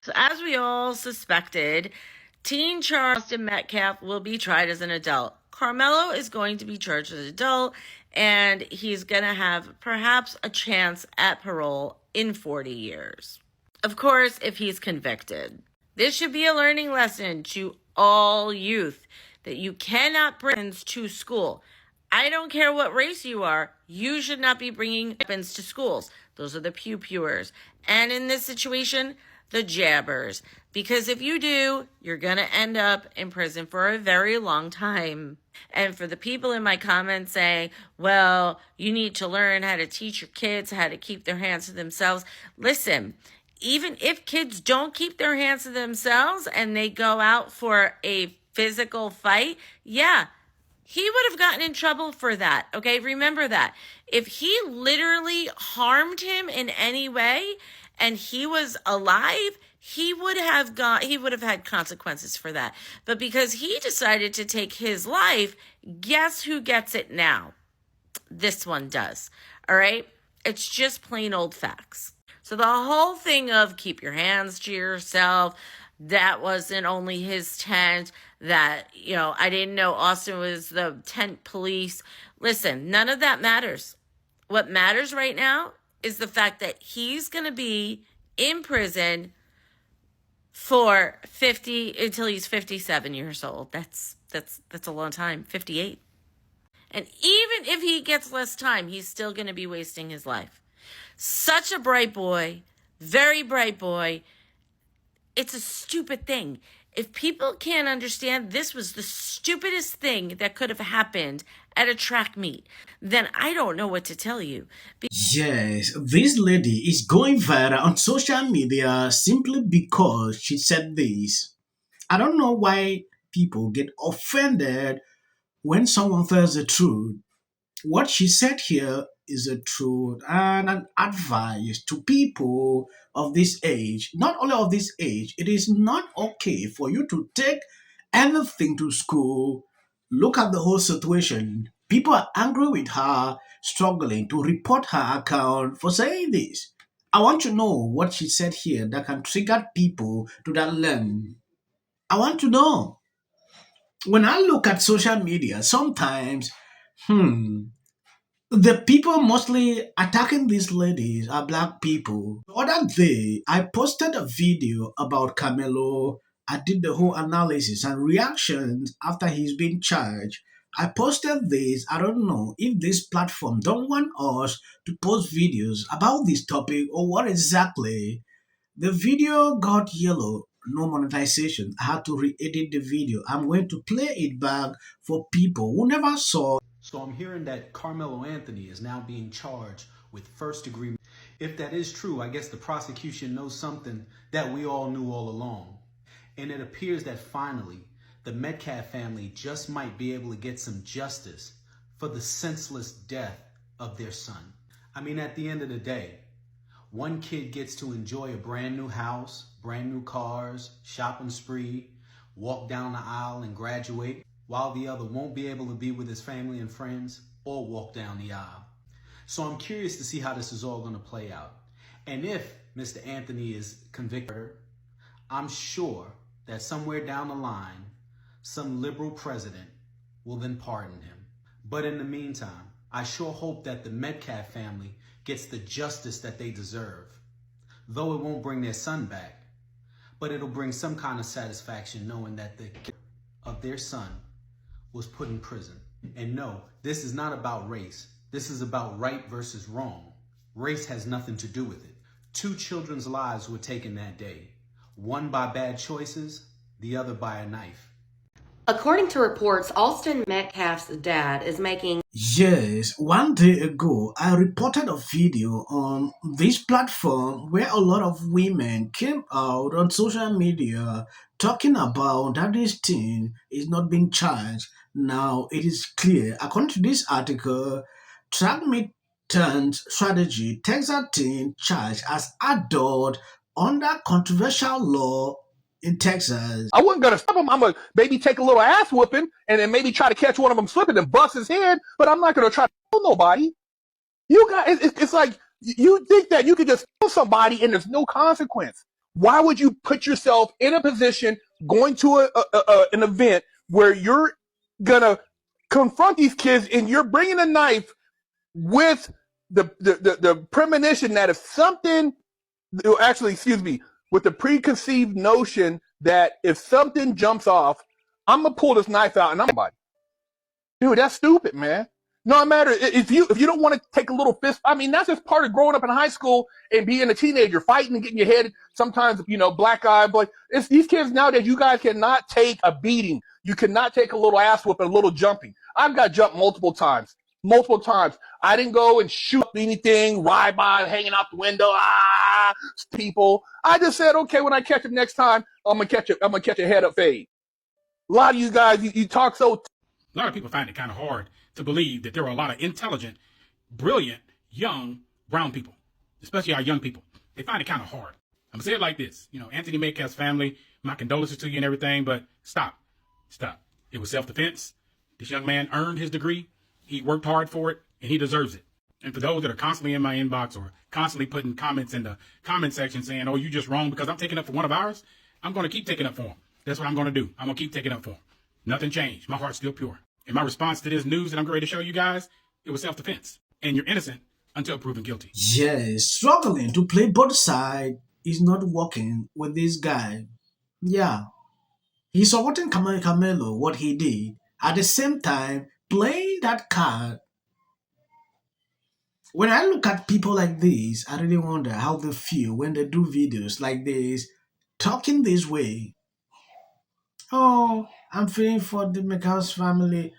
So as we all suspected, teen Charleston Metcalf will be tried as an adult. Karmelo is going to be charged as an adult, and he's going to have perhaps a chance at parole in 40 years. Of course, if he's convicted. This should be a learning lesson to all youth that you cannot bring weapons to school. I don't care what race you are, you should not be bringing weapons to schools. Those are the pew-pewers. And in this situation, the jabbers. Because if you do, you're going to end up in prison for a very long time. And for the people in my comments saying, well, you need to learn how to teach your kids how to keep their hands to themselves. Listen, even if kids don't keep their hands to themselves and they go out for a physical fight, yeah, he would have gotten in trouble for that. Okay, remember that. If he literally harmed him in any way and he was alive, he would have had consequences for that. But because he decided to take his life, guess who gets it now? This one does. All right? It's just plain old facts. So the whole thing of keep your hands to yourself, that wasn't only his tent, that, I didn't know Austin was the tent police. Listen, none of that matters. What matters right now is the fact that he's going to be in prison for 50 until he's 57 years old. That's a long time, 58. And even if he gets less time, he's still going to be wasting his life. Such a bright boy, very bright boy. It's a stupid thing. If people can't understand this was the stupidest thing that could have happened at a track meet, then I don't know what to tell you. Yes, this lady is going viral on social media simply because she said this. I don't know why people get offended when someone tells the truth. What she said here is a truth and an advice to people of this age. Not only of this age, it is not okay for you to take anything to school. Look at the whole situation. People are angry with her, struggling to report her account for saying this. I want to know what she said here that can trigger people to that learn. I want to know. When I look at social media, sometimes, the people mostly attacking these ladies are black people. The other day, I posted a video about Carmelo. I did the whole analysis and reactions after he's been charged. I posted this. I don't know if this platform don't want us to post videos about this topic or what exactly. The video got yellow, no monetization. I had to re-edit the video. I'm going to play it back for people who never saw. So I'm hearing that Karmelo Anthony is now being charged with first degree. If that is true, I guess the prosecution knows something that we all knew all along. And it appears that finally, the Metcalf family just might be able to get some justice for the senseless death of their son. I mean, at the end of the day, one kid gets to enjoy a brand new house, brand new cars, shopping spree, walk down the aisle and graduate, while the other won't be able to be with his family and friends or walk down the aisle. So I'm curious to see how this is all going to play out. And if Mr. Anthony is convicted, I'm sure that somewhere down the line, some liberal president will then pardon him. But in the meantime, I sure hope that the Metcalf family gets the justice that they deserve. Though it won't bring their son back, but it'll bring some kind of satisfaction knowing that the kid of their son was put in prison. And no, this is not about race. This is about right versus wrong. Race has nothing to do with it. 2 children's lives were taken that day. One by bad choices, the other by a knife. According to reports, Austin Metcalf's dad is making. Yes, one day ago, I reported a video on this platform where a lot of women came out on social media talking about that this teen is not being charged. Now, it is clear, according to this article, track meet turns strategy takes a teen charged as adult under controversial law in Texas. I wasn't gonna stop him. I'm gonna maybe take a little ass whooping and then maybe try to catch one of them slipping and bust his head. But I'm not gonna try to kill nobody. You guys, it's like you think that you could just kill somebody and there's no consequence. Why would you put yourself in a position going to an event where you're gonna confront these kids and you're bringing a knife with the premonition that if something, actually, excuse me, with the preconceived notion that if something jumps off, I'm gonna pull this knife out and I'm somebody. Dude, that's stupid, man. No matter if you don't want to take a little fist, I mean that's just part of growing up in high school and being a teenager, fighting and getting your head sometimes, black eye. But it's these kids nowadays. You guys cannot take a beating. You cannot take a little ass whooping, a little jumping. I've got jumped multiple times. Multiple times. I didn't go and shoot anything, ride by, hanging out the window, people. I just said, okay, when I catch him next time, I'm gonna catch a head up fade. A lot of you guys, you talk so. A lot of people find it kind of hard to believe that there are a lot of intelligent, brilliant, young brown people, especially our young people. They find it kind of hard. I'm going to say it like this. Anthony Metcalf's family, my condolences to you and everything, but stop. It was self-defense. This young man earned his degree. He worked hard for it, and he deserves it. And for those that are constantly in my inbox or constantly putting comments in the comment section saying, oh, you just wrong because I'm taking up for one of ours, I'm going to keep taking up for him. That's what I'm going to do. I'm going to keep taking up for him. Nothing changed. My heart's still pure. And my response to this news that I'm ready to show you guys, it was self-defense. And you're innocent until proven guilty. Yes, struggling to play both sides is not working with this guy. Yeah, he's supporting Carmelo, what he did. At the same time, playing that card. When I look at people like this, I really wonder how they feel when they do videos like this, talking this way. Oh, I'm feeling for the McHouse family.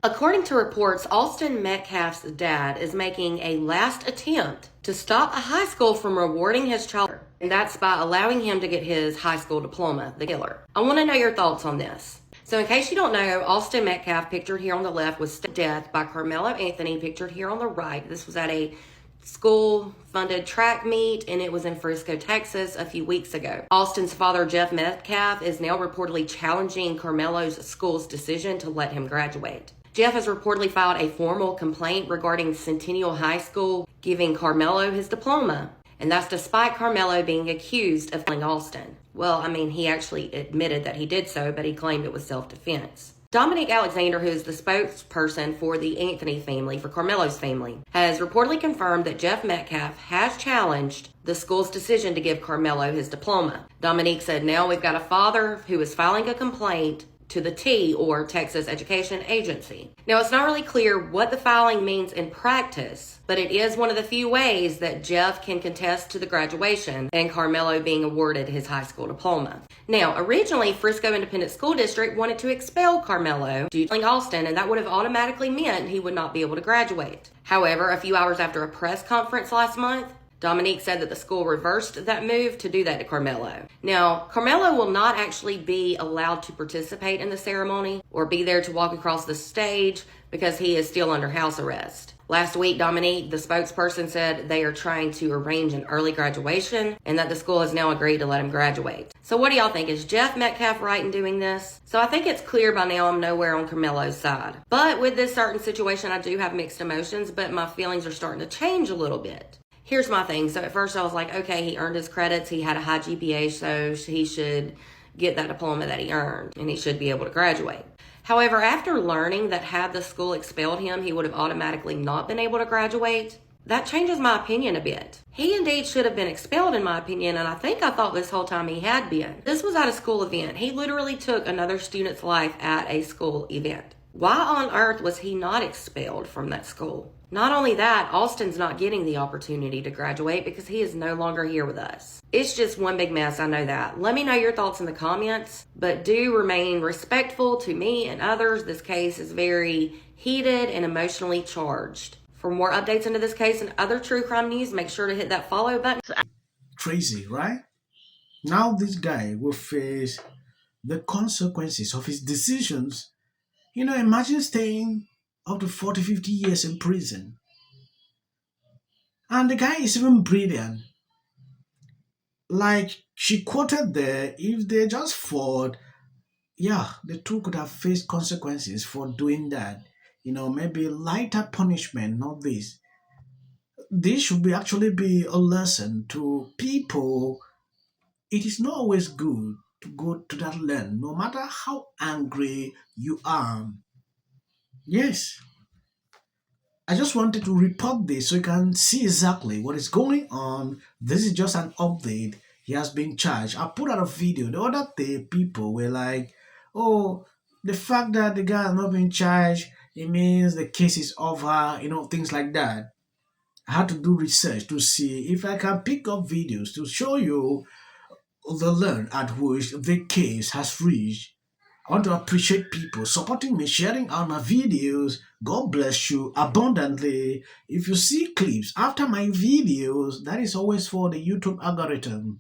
According to reports, Austin Metcalf's dad is making a last attempt to stop a high school from rewarding his child, and that's by allowing him to get his high school diploma, the killer. I want to know your thoughts on this. So in case you don't know, Austin Metcalf, pictured here on the left, was stabbed to death by Karmelo Anthony, pictured here on the right. This was at a school-funded track meet, and it was in Frisco, Texas, a few weeks ago. Austin's father, Jeff Metcalf, is now reportedly challenging Karmelo's school's decision to let him graduate. Jeff has reportedly filed a formal complaint regarding Centennial High School giving Karmelo his diploma, and that's despite Karmelo being accused of killing Austin. Well, I mean, he actually admitted that he did so, but he claimed it was self-defense. Dominique Alexander, who is the spokesperson for the Anthony family, for Carmelo's family, has reportedly confirmed that Jeff Metcalf has challenged the school's decision to give Karmelo his diploma. Dominique said, now we've got a father who is filing a complaint to the T, or Texas Education Agency. Now, it's not really clear what the filing means in practice, but it is one of the few ways that Jeff can contest to the graduation and Karmelo being awarded his high school diploma. Now, originally, Frisco Independent School District wanted to expel Karmelo due to killing Austin, and that would have automatically meant he would not be able to graduate. However, a few hours after a press conference last month, Dominique said that the school reversed that move to do that to Karmelo. Now, Karmelo will not actually be allowed to participate in the ceremony or be there to walk across the stage because he is still under house arrest. Last week, Dominique, the spokesperson, said they are trying to arrange an early graduation and that the school has now agreed to let him graduate. So what do y'all think? Is Jeff Metcalf right in doing this? So I think it's clear by now I'm nowhere on Karmelo's side. But with this certain situation, I do have mixed emotions, but my feelings are starting to change a little bit. Here's my thing. So at first I was like, okay, he earned his credits. He had a high GPA, so he should get that diploma that he earned and he should be able to graduate. However, after learning that had the school expelled him, he would have automatically not been able to graduate, that changes my opinion a bit. He indeed should have been expelled in my opinion, and I thought this whole time he had been. This was at a school event. He literally took another student's life at a school event. Why on earth was he not expelled from that school? Not only that, Austin's not getting the opportunity to graduate because he is no longer here with us. It's just one big mess, I know that. Let me know your thoughts in the comments, but do remain respectful to me and others. This case is very heated and emotionally charged. For more updates into this case and other true crime news, make sure to hit that follow button. Crazy, right? Now this guy will face the consequences of his decisions. Imagine staying up to 40, 50 years in prison. And the guy is even brilliant. Like she quoted there, if they just fought, yeah, the two could have faced consequences for doing that. Maybe lighter punishment, not this. This should be actually be a lesson to people it is not always good to go to that length, no matter how angry you are. Yes, I just wanted to report this so you can see exactly what is going on. This is just an update. He has been charged. I put out a video the other day. People were like, oh, the fact that the guy has not been charged, it means the case is over, things like that. I had to do research to see if I can pick up videos to show you the length at which the case has reached. I want to appreciate people supporting me, sharing out my videos. God bless you abundantly. If you see clips after my videos, that is always for the YouTube algorithm.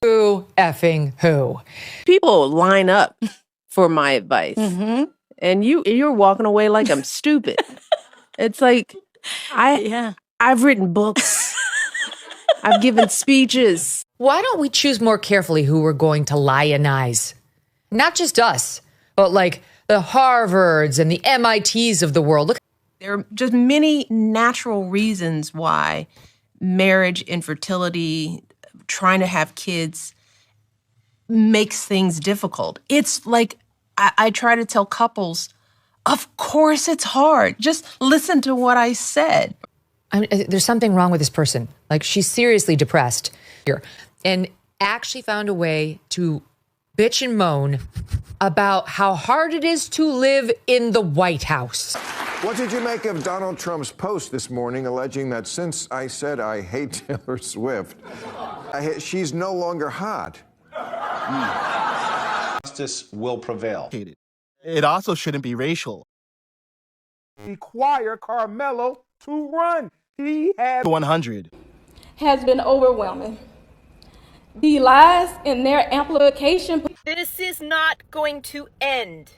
Who effing who? People line up for my advice, and you're walking away like I'm stupid. It's like I've written books, I've given speeches. Why don't we choose more carefully who we're going to lionize? Not just us, but like the Harvards and the MITs of the world. Look, there are just many natural reasons why marriage, infertility, trying to have kids makes things difficult. It's like I try to tell couples, of course it's hard. Just listen to what I said. there's something wrong with this person. Like, she's seriously depressed here, and actually found a way to bitch and moan about how hard it is to live in the White House. What did you make of Donald Trump's post this morning alleging that since I said I hate Taylor Swift, she's no longer hot? Justice will prevail. It also shouldn't be racial. Require Karmelo to run. He had 100. Has been overwhelming. The lies in their amplification. This is not going to end.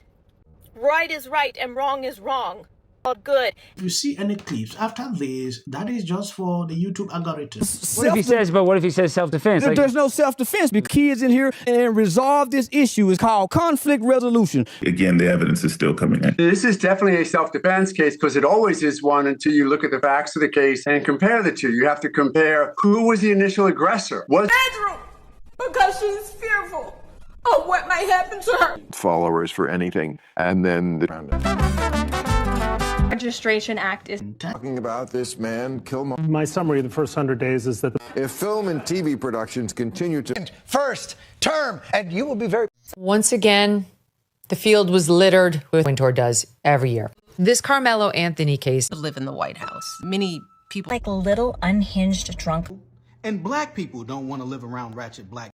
Right is right and wrong is wrong. All good. If you see any clips after this, that is just for the YouTube algorithm. What if he says self-defense? There's no self-defense. The kids in here and resolve this issue is called conflict resolution. Again, the evidence is still coming in. This is definitely a self-defense case because it always is one until you look at the facts of the case and compare the two. You have to compare who was the initial aggressor. Bedroom, because she's fearful of what might happen to her. Followers for anything, and then the Registration Act is talking about this man, Killmonger. My summary of the first 100 days is that if film and TV productions continue to first term, and you will be very. Once again, the field was littered with Wintour does every year. This Karmelo Anthony case. Live in the White House. Many people like a little unhinged drunk. And black people don't want to live around ratchet black